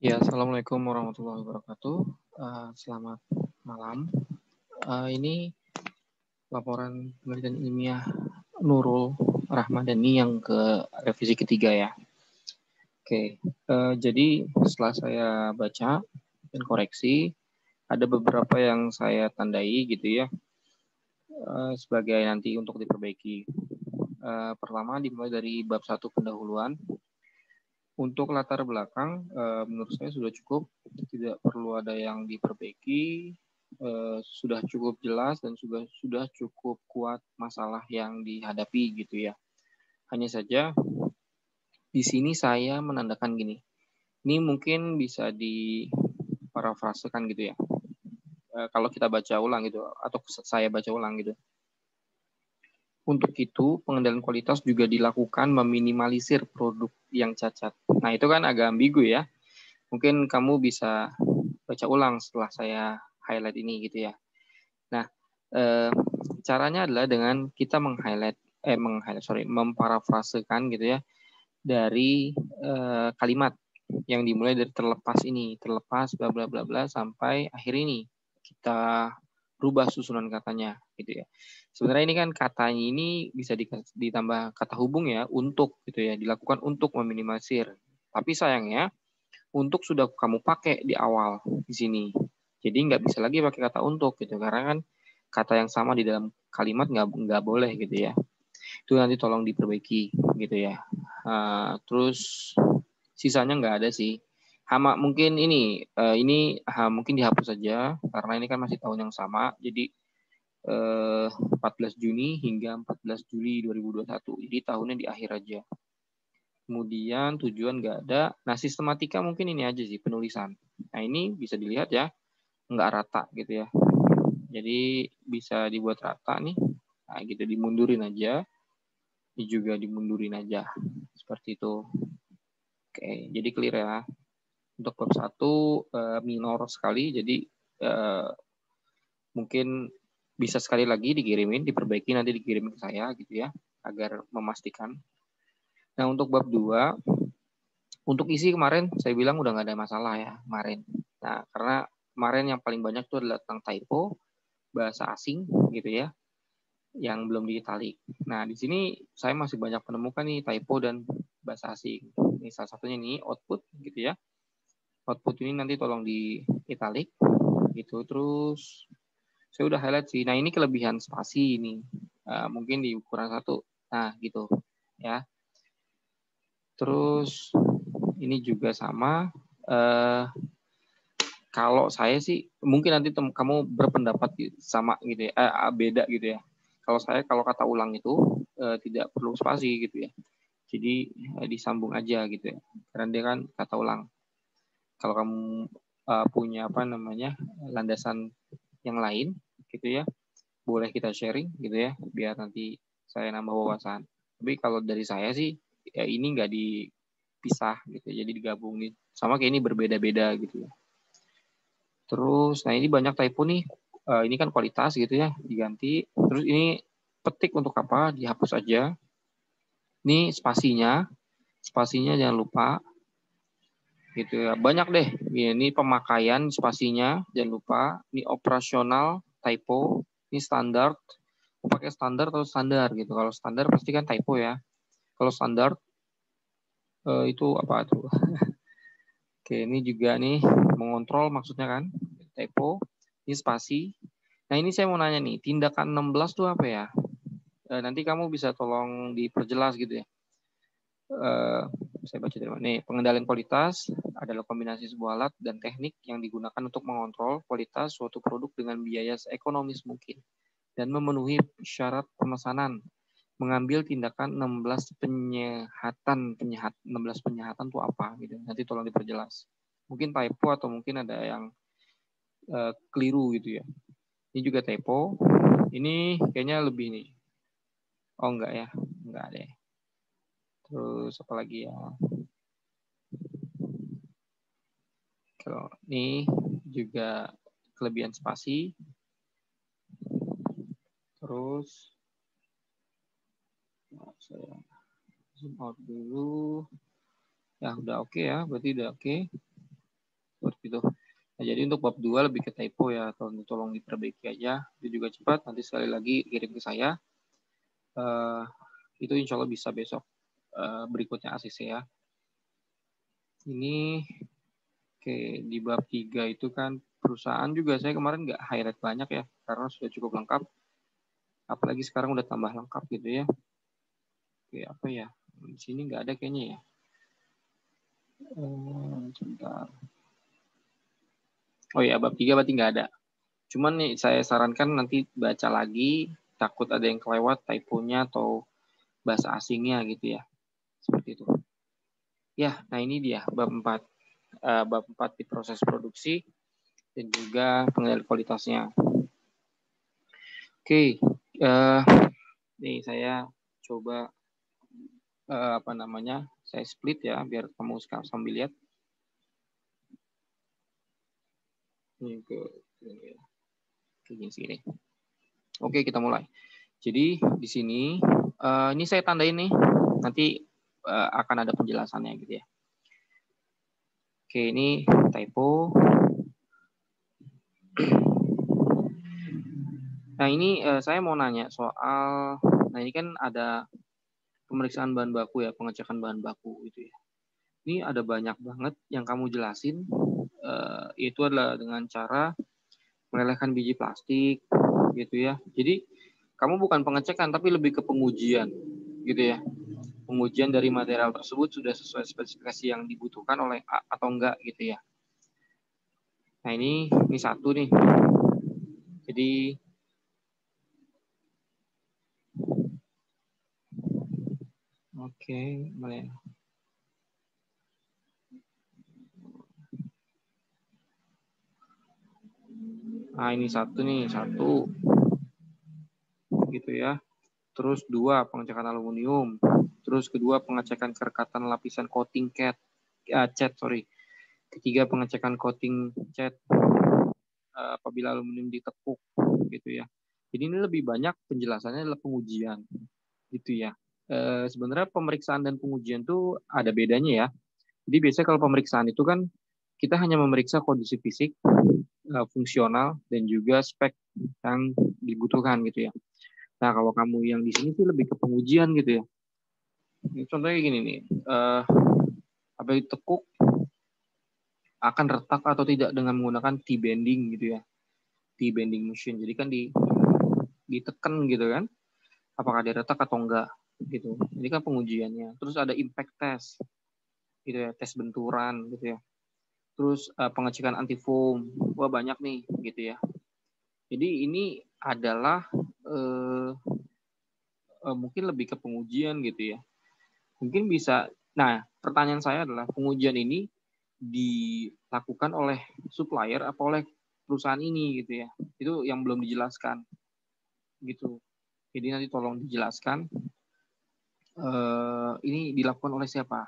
Ya, Assalamualaikum warahmatullahi wabarakatuh. Selamat malam. Ini laporan penelitian ilmiah Nurul Rahmadani yang ke revisi ketiga ya. Oke, jadi setelah saya baca dan koreksi, ada beberapa yang saya tandai gitu ya, sebagai nanti untuk diperbaiki. Pertama dimulai dari bab 1 pendahuluan. Untuk latar belakang, menurut saya sudah cukup, tidak perlu ada yang diperbaiki, sudah cukup jelas dan sudah cukup kuat masalah yang dihadapi gitu ya. Hanya saja di sini saya menandakan gini, ini mungkin bisa diparafrasekan gitu ya. Kalau kita baca ulang gitu, atau saya baca ulang gitu. Untuk itu, pengendalian kualitas juga dilakukan meminimalisir produk yang cacat. Nah, itu kan agak ambigu ya. Mungkin kamu bisa baca ulang setelah saya highlight ini gitu ya. Nah, caranya adalah dengan kita memparafrasekan gitu ya dari kalimat yang dimulai dari terlepas ini, terlepas bla bla bla bla sampai akhir ini. Kita rubah susunan katanya gitu ya. Sebenarnya ini kan katanya ini bisa ditambah kata hubung ya, untuk gitu ya, dilakukan untuk meminimalisir. Tapi sayangnya untuk sudah kamu pakai di awal di sini. Jadi nggak bisa lagi pakai kata untuk gitu, karena kan kata yang sama di dalam kalimat nggak boleh gitu ya. Itu nanti tolong diperbaiki gitu ya. Terus sisanya nggak ada sih. Hama mungkin ini mungkin dihapus saja karena ini kan masih tahun yang sama. Jadi 14 Juni hingga 14 Juli 2021. Jadi tahunnya di akhir aja. Kemudian tujuan nggak ada. Nah, sistematika mungkin ini aja sih, penulisan. Nah, ini bisa dilihat ya, nggak rata gitu ya. Jadi bisa dibuat rata nih. Nah, gitu dimundurin aja. Ini juga dimundurin aja. Seperti itu. Oke, jadi clear ya. Untuk bab 1 minor sekali, jadi mungkin bisa sekali lagi dikirimin, diperbaiki, nanti dikirim ke saya gitu ya, agar memastikan. Nah, untuk bab 2, untuk isi kemarin saya bilang udah nggak ada masalah ya kemarin. Nah, karena kemarin yang paling banyak itu adalah tentang typo, bahasa asing gitu ya, yang belum diitalik. Nah, di sini saya masih banyak menemukan nih typo dan bahasa asing. Ini salah satunya nih output gitu ya. Output ini nanti tolong di italik gitu. Terus saya udah highlight sih. Nah, ini kelebihan spasi ini. Mungkin di ukuran 1. Nah, gitu ya. Terus ini juga sama. Kalau saya sih mungkin nanti kamu berpendapat sama gitu ya, beda gitu ya. Kalau kata ulang itu tidak perlu spasi gitu ya. Jadi disambung aja gitu ya. Karena dia kan kata ulang. Kalau kamu punya landasan yang lain gitu ya, boleh kita sharing gitu ya, biar nanti saya nambah wawasan. Tapi kalau dari saya sih ya ini nggak dipisah gitu, jadi digabungin. Sama kayak ini berbeda-beda gitu ya. Terus, nah ini banyak typo nih. Ini kan kualitas gitu ya, diganti. Terus ini petik untuk apa? Dihapus aja. Ini spasinya jangan lupa. Gitu ya. Banyak deh. Ini pemakaian spasinya jangan lupa. Ini operasional typo. Ini standar. Pakai standar atau standar gitu. Kalau standar pasti kan typo ya. Kalau standar itu apa tuh? Oke, ini juga nih mengontrol maksudnya kan typo. Ini spasi. Nah, ini saya mau nanya nih, tindakan 16 tuh apa ya? Nanti kamu bisa tolong diperjelas gitu ya. Saya baca dari mana nih. Pengendalian kualitas adalah kombinasi sebuah alat dan teknik yang digunakan untuk mengontrol kualitas suatu produk dengan biaya seekonomis mungkin dan memenuhi syarat pemesanan. Mengambil tindakan 16 penyehatan 16 penyehatan itu apa gitu. Nanti tolong diperjelas. Mungkin typo atau mungkin ada yang keliru gitu ya. Ini juga typo. Ini kayaknya lebih nih. Oh enggak ya, enggak deh. Terus apa lagi ya? Kalau ini juga kelebihan spasi. Terus saya zoom out dulu. Ya udah oke ya, berarti udah oke. seperti itu. Nah, jadi untuk bab 2 lebih ke typo ya, tolong diperbaiki aja. Itu juga cepat, nanti sekali lagi kirim ke saya. Itu insya Allah bisa besok berikutnya ACC ya. Ini oke, di bab 3 itu kan perusahaan juga saya kemarin nggak highlight banyak ya, karena sudah cukup lengkap. Apalagi sekarang udah tambah lengkap gitu ya. Oke, apa ya? Di sini nggak ada kayaknya ya. Sebentar. Oh ya, bab 3 berarti nggak ada. Cuman nih saya sarankan nanti baca lagi, takut ada yang kelewat typonya atau bahasa asingnya gitu ya. Seperti itu. Ya, nah ini dia bab 4. Bab 4 di proses produksi dan juga pengendalian kualitasnya. Oke, nih saya coba saya split ya biar kamu sambil lihat. Ini ke sini. Oke, kita mulai. Jadi di sini ini saya tandain nih, nanti akan ada penjelasannya gitu ya. Oke, ini typo. Nah ini saya mau nanya soal, nah ini kan ada pemeriksaan bahan baku ya, pengecekan bahan baku gitu ya. Ini ada banyak banget yang kamu jelasin, itu adalah dengan cara melelehkan biji plastik gitu ya. Jadi kamu bukan pengecekan tapi lebih ke pengujian gitu ya. Pengujian dari material tersebut sudah sesuai spesifikasi yang dibutuhkan oleh atau enggak gitu ya. Nah ini satu nih. Jadi oke, mulai. Nah ini satu gitu ya. Terus 2 pengecekan aluminium. Terus kedua pengecekan kerekatan lapisan coating cat. Ketiga pengecekan coating cat apabila aluminium ditekuk gitu ya. Jadi ini lebih banyak penjelasannya adalah pengujian gitu ya. Sebenarnya pemeriksaan dan pengujian tuh ada bedanya ya. Jadi biasanya kalau pemeriksaan itu kan kita hanya memeriksa kondisi fisik, fungsional dan juga spek yang dibutuhkan gitu ya. Nah kalau kamu yang di sini sih lebih ke pengujian gitu ya. Contohnya gini nih, apabila ditekuk akan retak atau tidak dengan menggunakan T-bending gitu ya. T-bending machine. Jadi kan ditekan gitu kan. Apakah dia retak atau enggak gitu. Ini kan pengujiannya. Terus ada impact test. Gitu ya, tes benturan gitu ya. Terus pengecekan anti foam. Wah, banyak nih gitu ya. Jadi ini adalah mungkin lebih ke pengujian gitu ya. Mungkin bisa. Nah, pertanyaan saya adalah pengujian ini dilakukan oleh supplier apa oleh perusahaan ini gitu ya. Itu yang belum dijelaskan gitu. Jadi nanti tolong dijelaskan ini dilakukan oleh siapa.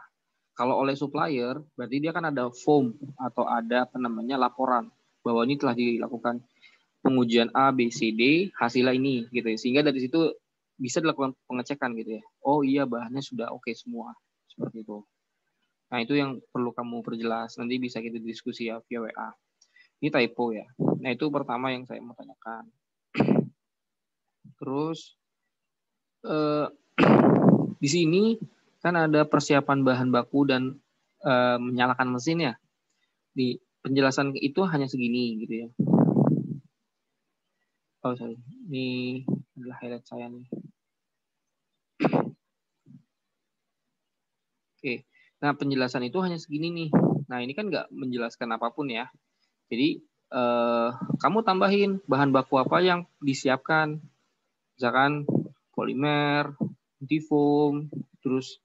Kalau oleh supplier berarti dia kan ada form atau ada laporan bahwa ini telah dilakukan pengujian A, B, C, D, hasilnya ini gitu ya. Sehingga dari situ bisa dilakukan pengecekan gitu ya. Oh iya bahannya sudah oke semua seperti itu. Nah, itu yang perlu kamu perjelas. Nanti bisa kita diskusi ya via WA. Ini typo ya. Nah, itu pertama yang saya mau tanyakan. Terus, di sini kan ada persiapan bahan baku dan menyalakan mesin ya. Di penjelasan itu hanya segini gitu ya. Oh, sorry. Ini adalah highlight saya nih. Oke. Nah, penjelasan itu hanya segini nih. Nah, ini kan nggak menjelaskan apapun ya. Jadi, kamu tambahin bahan baku apa yang disiapkan. Misalkan polimer, antifoam, terus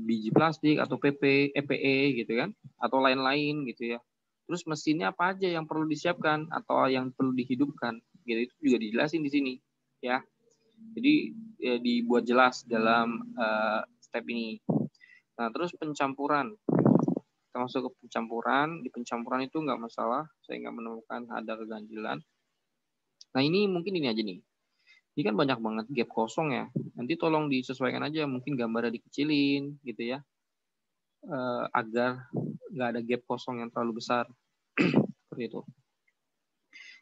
biji plastik atau PP, EPE gitu kan, atau lain-lain gitu ya. Terus mesinnya apa aja yang perlu disiapkan atau yang perlu dihidupkan, gitu itu juga dijelasin di sini ya. Jadi dibuat jelas dalam step ini. Nah terus pencampuran, kita masuk ke pencampuran. Di pencampuran itu nggak masalah, saya nggak menemukan ada keganjilan. Nah ini mungkin ini aja nih. Ini kan banyak banget gap kosong ya. Nanti tolong disesuaikan aja, mungkin gambarnya dikecilin gitu ya, agar nggak ada gap kosong yang terlalu besar. Seperti itu.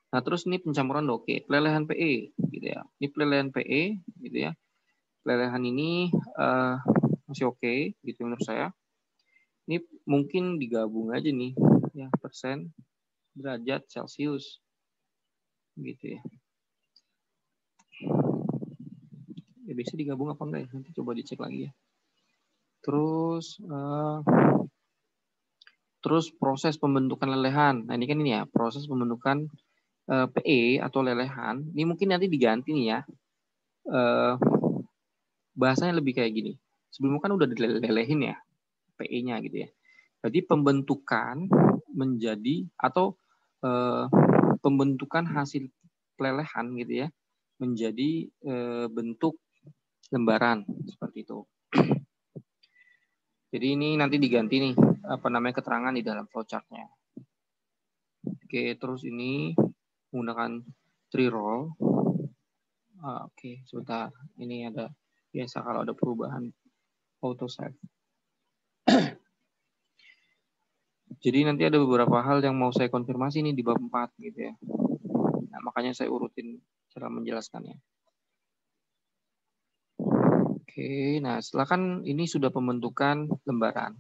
Nah, terus ini pencampuran oke, pelelehan PE gitu ya. Ini pelelehan PE gitu ya. Pelelehan ini masih oke gitu menurut saya. Ini mungkin digabung aja nih ya, persen, derajat, Celcius gitu ya. Ya bisa digabung apa enggak ya? Nanti coba dicek lagi ya. Terus proses pembentukan lelehan. Nah, ini kan ini ya, proses pembentukan PE atau lelehan. Ini mungkin nanti diganti nih ya. Bahasanya lebih kayak gini. Sebelumnya kan udah dilelehin ya PE-nya gitu ya. Jadi pembentukan menjadi atau pembentukan hasil pelelehan gitu ya menjadi bentuk lembaran seperti itu. Jadi ini nanti diganti nih apa namanya keterangan di dalam flowchart-nya. Oke, terus ini menggunakan tree roll. Oke, sebentar. Ini ada biasa kalau ada perubahan auto save. Jadi nanti ada beberapa hal yang mau saya konfirmasi nih di bab 4 gitu ya. Nah, makanya saya urutin cara menjelaskannya. Oke, nah setelah kan ini sudah pembentukan lembaran.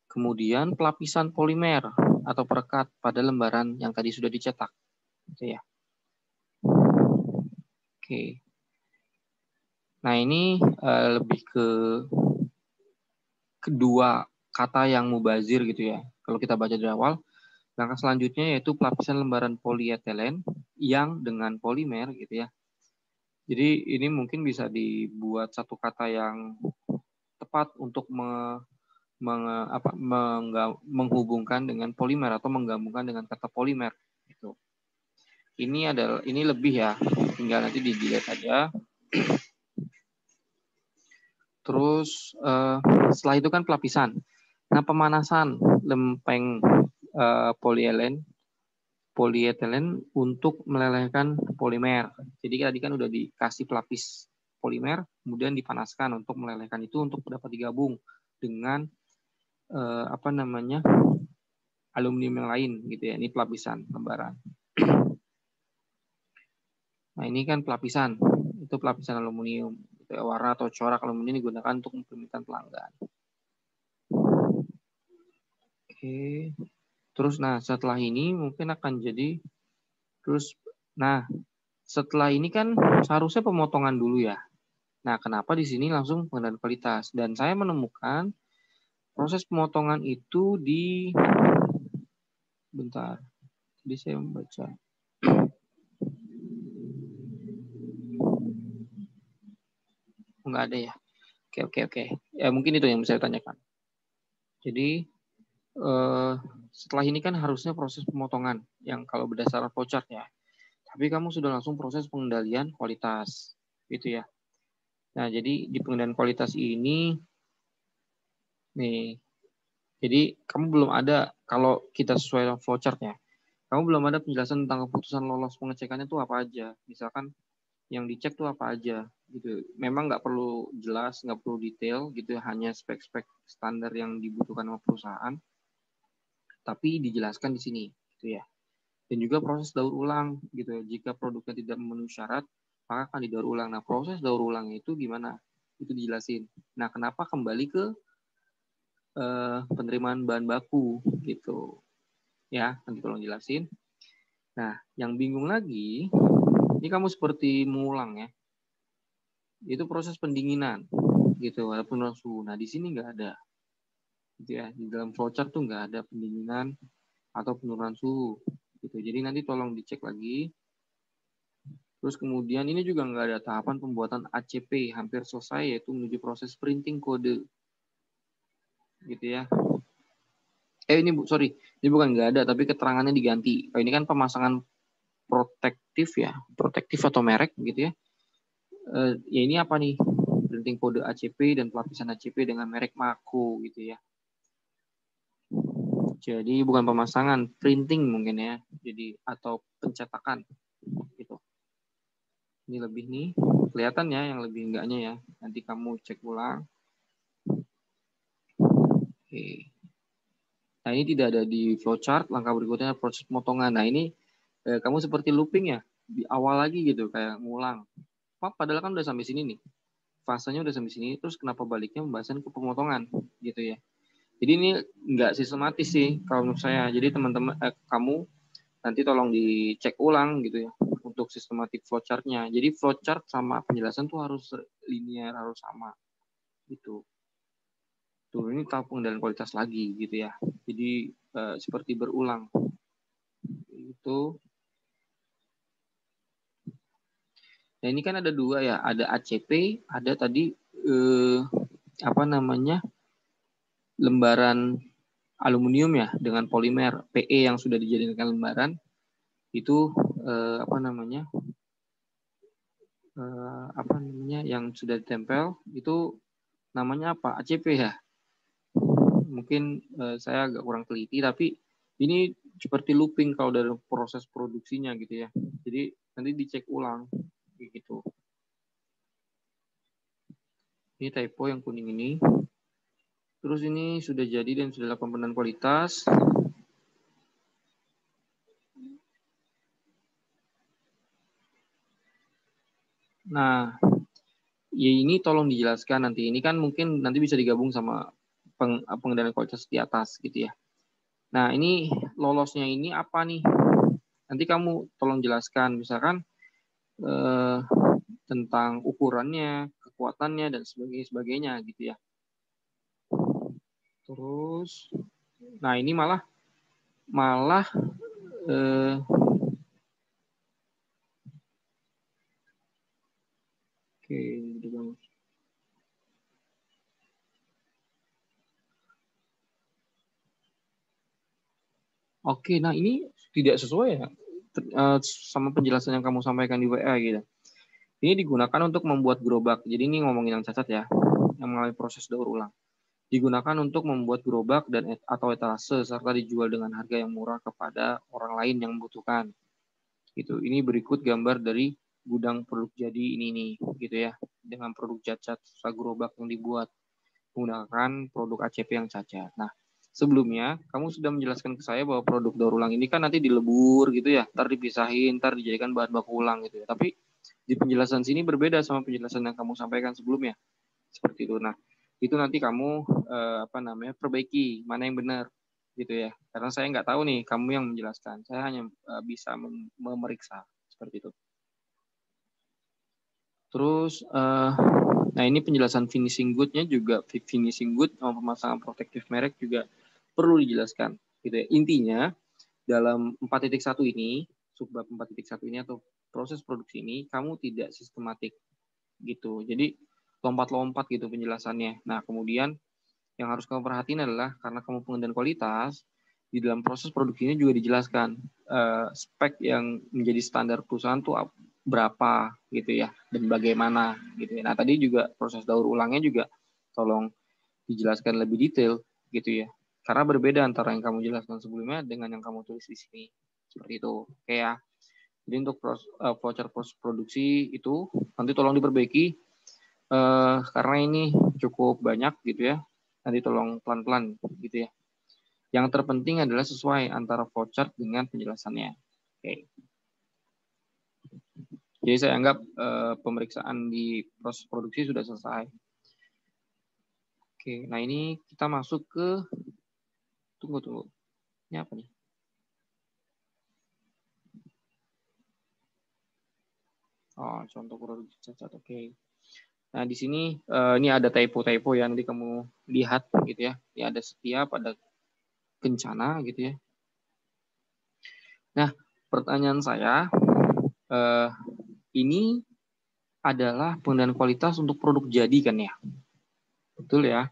Kemudian pelapisan polimer atau perekat pada lembaran yang tadi sudah dicetak. Gitu ya. Oke. Nah, ini lebih ke kedua kata yang mubazir gitu ya. Kalau kita baca dari awal, langkah selanjutnya yaitu pelapisan lembaran polietilen yang dengan polimer gitu ya. Jadi ini mungkin bisa dibuat satu kata yang tepat untuk menghubungkan dengan polimer atau menggabungkan dengan kata polimer gitu. Ini lebih ya, tinggal nanti dilihat aja. Terus setelah itu kan pelapisan. Nah, pemanasan lempeng polietilen untuk melelehkan polimer. Jadi tadi kan udah dikasih pelapis polimer, kemudian dipanaskan untuk melelehkan itu untuk dapat digabung dengan aluminium yang lain gitu ya. Ini pelapisan lembaran. Nah, ini kan pelapisan. Itu pelapisan aluminium. Gitu ya. Warna atau corak aluminium digunakan untuk pembentukan pelanggan. Oke. Terus nah setelah ini mungkin akan jadi setelah ini kan seharusnya pemotongan dulu ya. Nah, kenapa di sini langsung pengendalian kualitas? Dan saya menemukan proses pemotongan itu bentar. Jadi saya membaca. Enggak ada ya. Oke. Ya mungkin itu yang saya tanyakan. Jadi setelah ini kan harusnya proses pemotongan yang kalau berdasarkan flowchart ya. Tapi kamu sudah langsung proses pengendalian kualitas, gitu ya. Nah, jadi di pengendalian kualitas ini, nih, jadi kamu belum ada, kalau kita sesuai dengan flowchart-nya, kamu belum ada penjelasan tentang keputusan lolos pengecekannya itu apa aja. Misalkan yang dicek tuh apa aja, gitu. Memang nggak perlu jelas, nggak perlu detail, gitu. Hanya spek-spek standar yang dibutuhkan oleh perusahaan, tapi dijelaskan di sini, gitu ya. Dan juga proses daur ulang gitu. Jika produknya tidak memenuhi syarat, maka akan didaur ulang. Nah, proses daur ulang itu gimana? Itu dijelasin. Nah, kenapa kembali ke penerimaan bahan baku gitu. Ya, nanti tolong jelasin. Nah, yang bingung lagi, ini kamu seperti mengulang ya. Itu proses pendinginan gitu, ada penurunan suhu. Nah, di sini nggak ada. Gitu ya. Di dalam flowchart tuh nggak ada pendinginan atau penurunan suhu. Gitu. Jadi nanti tolong dicek lagi. Terus kemudian ini juga nggak ada tahapan pembuatan ACP, hampir selesai yaitu menuju proses printing kode. Gitu ya. Ini bukan nggak ada, tapi keterangannya diganti. Ini kan pemasangan protektif atau merek gitu ya. Ya ini apa nih? Printing kode ACP dan pelapisan ACP dengan merek Mako gitu ya. Jadi bukan pemasangan, printing mungkin ya. Jadi atau pencetakan gitu. Ini lebih nih, kelihatan ya yang lebih enggaknya ya. Nanti kamu cek ulang. Oke. Nah, ini tidak ada di flowchart. Langkah berikutnya proses pemotongan. Nah, ini kamu seperti looping ya, di awal lagi gitu, kayak ngulang. Padahal kan udah sampai sini nih. Fasenya udah sampai sini, terus kenapa baliknya pembahasan ke pemotongan gitu ya. Jadi ini nggak sistematis sih kalau menurut saya. Jadi teman-teman, kamu nanti tolong dicek ulang gitu ya untuk sistematik flowchart-nya. Jadi flowchart sama penjelasan tuh harus linear, harus sama gitu. Tuh, ini tahap pengendalian kualitas lagi gitu ya. Jadi seperti berulang. Itu. Nah, ini kan ada dua ya, ada ACP, ada tadi lembaran aluminium ya dengan polimer PE yang sudah dijadikan lembaran itu yang sudah ditempel itu namanya apa? ACP ya. Mungkin saya agak kurang teliti, tapi ini seperti looping kalau dari proses produksinya gitu ya. Jadi nanti dicek ulang gitu. Ini typo yang kuning ini. Terus ini sudah jadi dan sudah dilakukan pengendalian kualitas. Nah, ya ini tolong dijelaskan nanti. Ini kan mungkin nanti bisa digabung sama pengendalian kualitas di atas gitu ya. Nah, ini lolosnya ini apa nih? Nanti kamu tolong jelaskan, misalkan tentang ukurannya, kekuatannya, dan sebagainya gitu ya. Terus, nah ini malah oke, udah bagus. Oke, nah ini tidak sesuai ya sama penjelasan yang kamu sampaikan di WA gitu. Ini digunakan untuk membuat gerobak. Jadi ini ngomongin yang cacat ya, yang mengalami proses daur ulang. Digunakan untuk membuat gerobak dan atau etalase serta dijual dengan harga yang murah kepada orang lain yang membutuhkan. Gitu. Ini berikut gambar dari gudang produk jadi ini gitu ya, dengan produk cacat gerobak yang dibuat menggunakan produk ACP yang cacat. Nah, sebelumnya kamu sudah menjelaskan ke saya bahwa produk daur ulang ini kan nanti dilebur gitu ya, ntar dipisahin, ntar dijadikan bahan baku ulang gitu ya. Tapi di penjelasan sini berbeda sama penjelasan yang kamu sampaikan sebelumnya. Seperti itu. Nah, itu nanti kamu perbaiki mana yang benar gitu ya. Karena saya nggak tahu nih kamu yang menjelaskan. Saya hanya bisa memeriksa seperti itu. Terus nah ini penjelasan finishing good-nya juga, finishing good sama pemasangan protective merek juga perlu dijelaskan gitu ya. Intinya dalam 4.1 ini, subbab 4.1 ini atau proses produksi ini kamu tidak sistematik gitu. Jadi lompat-lompat gitu penjelasannya. Nah, kemudian yang harus kamu perhatiin adalah karena kamu pengendalian kualitas, di dalam proses produksinya juga dijelaskan spek yang menjadi standar perusahaan tuh berapa gitu ya dan bagaimana gitu ya. Nah, tadi juga proses daur ulangnya juga tolong dijelaskan lebih detail gitu ya. Karena berbeda antara yang kamu jelaskan sebelumnya dengan yang kamu tulis di sini. Seperti itu. Oke ya. Jadi untuk voucher proses produksi itu nanti tolong diperbaiki karena ini cukup banyak gitu ya. Nanti tolong pelan-pelan gitu ya. Yang terpenting adalah sesuai antara voucher dengan penjelasannya. Oke. Jadi saya anggap pemeriksaan di proses produksi sudah selesai. Oke, nah ini kita masuk ke tunggu. Ini apa nih? Oh, contoh produksi cacat. Oke. Nah, di sini ini ada typo-typo yang nanti kamu lihat gitu ya. Ini ada setiap, ada kencana gitu ya. Nah, pertanyaan saya ini adalah pengendalian kualitas untuk produk jadi kan ya? Betul ya?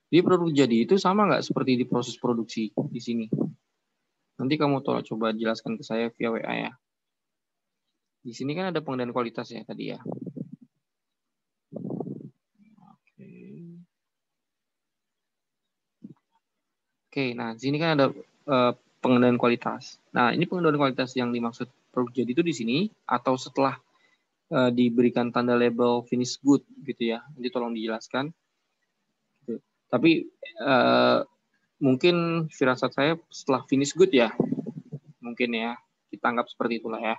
Di produk jadi itu sama nggak seperti di proses produksi di sini? Nanti kamu coba jelaskan ke saya via WA ya. Di sini kan ada pengendalian kualitas ya tadi ya. Oke, nah di sini kan ada pengendalian kualitas. Nah, ini pengendalian kualitas yang dimaksud produk jadi itu di sini atau setelah diberikan tanda label finish good gitu ya. Nanti tolong dijelaskan. Gitu. Tapi mungkin firasat saya setelah finish good ya, mungkin ya, kita anggap seperti itulah ya.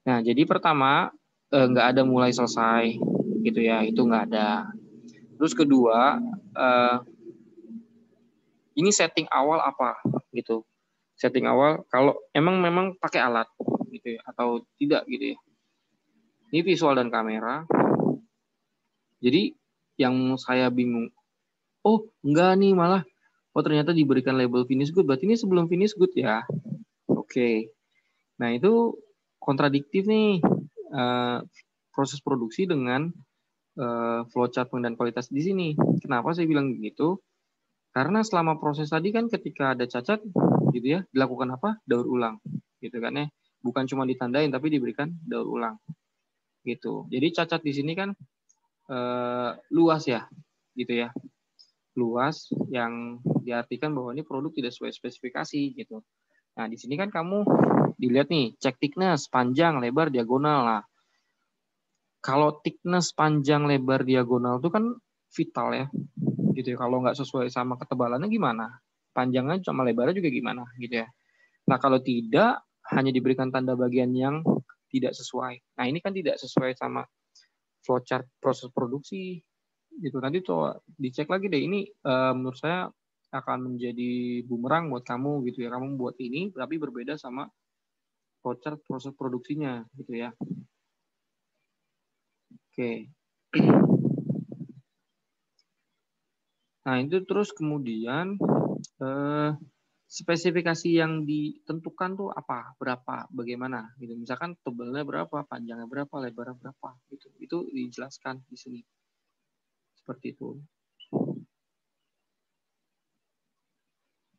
Nah, jadi pertama nggak ada mulai selesai gitu ya, itu nggak ada. Terus kedua, ini setting awal apa gitu. Setting awal kalau memang pakai alat gitu ya, atau tidak gitu ya. Ini visual dan kamera. Jadi yang saya bingung, oh enggak nih malah, oh ternyata diberikan label finish good, berarti ini sebelum finish good ya. Oke. Nah itu kontradiktif nih proses produksi dengan flowchart pengendalian kualitas di sini. Kenapa saya bilang begitu? Karena selama proses tadi kan ketika ada cacat gitu ya, dilakukan apa? Daur ulang. Gitu kan ya. Bukan cuma ditandain tapi diberikan daur ulang. Gitu. Jadi cacat di sini kan luas ya. Gitu ya. Luas yang diartikan bahwa ini produk tidak sesuai spesifikasi gitu. Nah, di sini kan kamu dilihat nih, cek thickness, panjang, lebar, diagonal lah. Kalau thickness, panjang, lebar, diagonal itu kan vital ya. Gitu ya. Kalau nggak sesuai sama ketebalannya gimana? Panjangnya sama lebarnya juga gimana gitu ya. Nah, kalau tidak hanya diberikan tanda bagian yang tidak sesuai. Nah, ini kan tidak sesuai sama flowchart proses produksi gitu. Nanti tuh dicek lagi deh, ini menurut saya akan menjadi bumerang buat kamu gitu ya. Kamu buat ini tapi berbeda sama flowchart proses produksinya gitu ya. Oke. Nah, itu terus kemudian spesifikasi yang ditentukan tuh apa, berapa, bagaimana gitu. Misalkan tebalnya berapa, panjangnya berapa, lebarnya berapa gitu. Itu dijelaskan di sini. Seperti itu.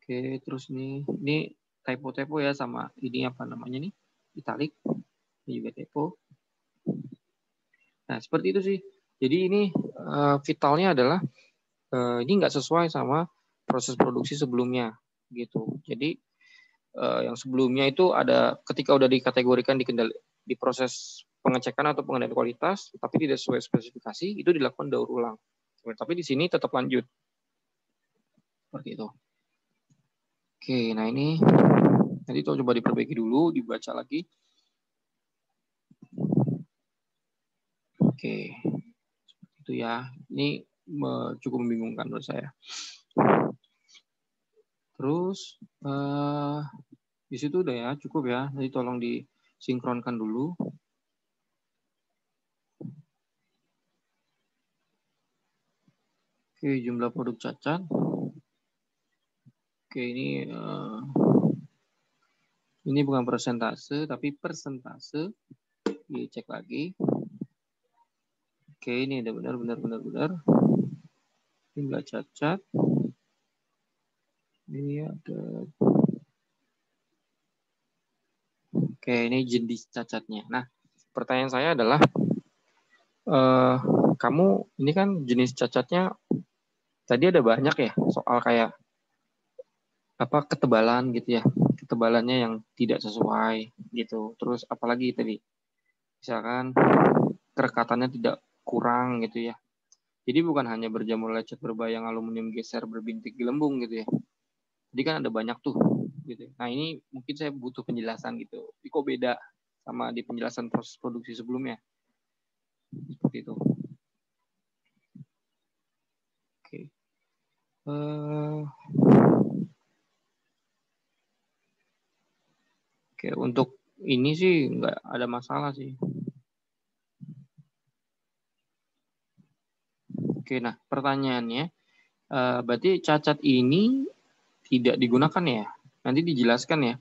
Oke, terus nih, ini typo-typo ya sama ini apa namanya nih? Italic. Ini juga typo. Nah, seperti itu sih. Jadi ini vitalnya adalah ini nggak sesuai sama proses produksi sebelumnya gitu. Jadi yang sebelumnya itu ada ketika udah dikategorikan di proses pengecekan atau pengendalian kualitas, tapi tidak sesuai spesifikasi, itu dilakukan daur ulang. Tapi di sini tetap lanjut. Seperti itu. Oke, nah ini nanti coba diperbaiki dulu, dibaca lagi. Oke, itu ya. Ini cukup membingungkan menurut saya. Terus di situ udah ya, cukup ya. Nanti tolong disinkronkan dulu. Oke, jumlah produk cacat. Oke, ini bukan persentase, tapi persentase. Dicek lagi. Oke, ini ada benar. Jumlah cacat. Ini ada. Oke, ini jenis cacatnya. Nah, pertanyaan saya adalah, kamu ini kan jenis cacatnya tadi ada banyak ya, soal kayak apa ketebalan gitu ya, ketebalannya yang tidak sesuai gitu. Terus apalagi tadi, misalkan kerekatannya tidak kurang gitu ya. Jadi bukan hanya berjamur lecet berbayang aluminium geser berbintik gelembung gitu ya. Jadi kan ada banyak tuh gitu. Nah, ini mungkin saya butuh penjelasan gitu. Ini kok beda sama di penjelasan proses produksi sebelumnya. Seperti itu. Oke. Oke, untuk ini sih nggak ada masalah sih. Oke, nah pertanyaannya, berarti cacat ini tidak digunakan ya? Nanti dijelaskan ya,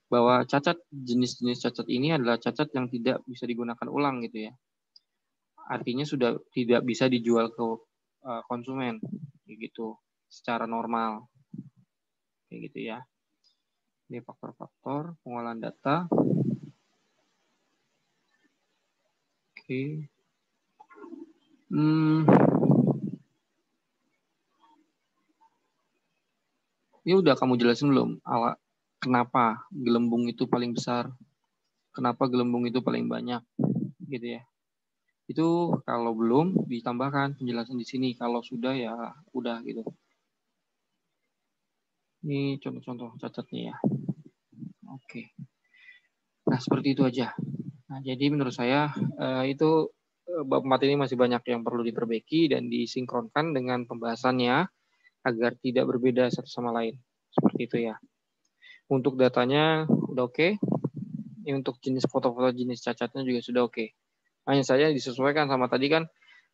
bahwa jenis-jenis cacat ini adalah cacat yang tidak bisa digunakan ulang gitu ya. Artinya sudah tidak bisa dijual ke konsumen, gitu, secara normal, kayak gitu ya. Ini faktor-faktor pengolahan data. Oke. Ini udah kamu jelasin belum? Kenapa gelembung itu paling besar? Kenapa gelembung itu paling banyak? Gitu ya. Itu kalau belum ditambahkan penjelasan di sini. Kalau sudah ya udah gitu. Ini contoh-contoh cacatnya ya. Oke. Nah, seperti itu aja. Nah, jadi menurut saya itu bab 4 ini masih banyak yang perlu diperbaiki dan disinkronkan dengan pembahasannya agar tidak berbeda satu sama lain. Seperti itu ya. Untuk datanya udah oke. Untuk jenis foto-foto jenis cacatnya juga sudah oke. Hanya saja disesuaikan sama tadi kan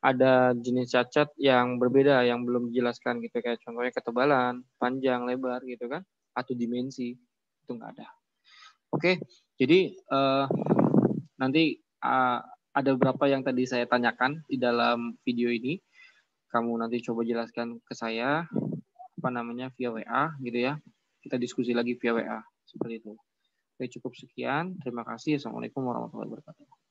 ada jenis cacat yang berbeda yang belum dijelaskan gitu kayak contohnya ketebalan, panjang, lebar gitu kan, atau dimensi itu nggak ada. Oke, jadi nanti ada beberapa yang tadi saya tanyakan di dalam video ini. Kamu nanti coba jelaskan ke saya apa namanya via WA gitu ya. Kita diskusi lagi via WA seperti itu. Oke, cukup sekian. Terima kasih. Assalamualaikum warahmatullahi wabarakatuh.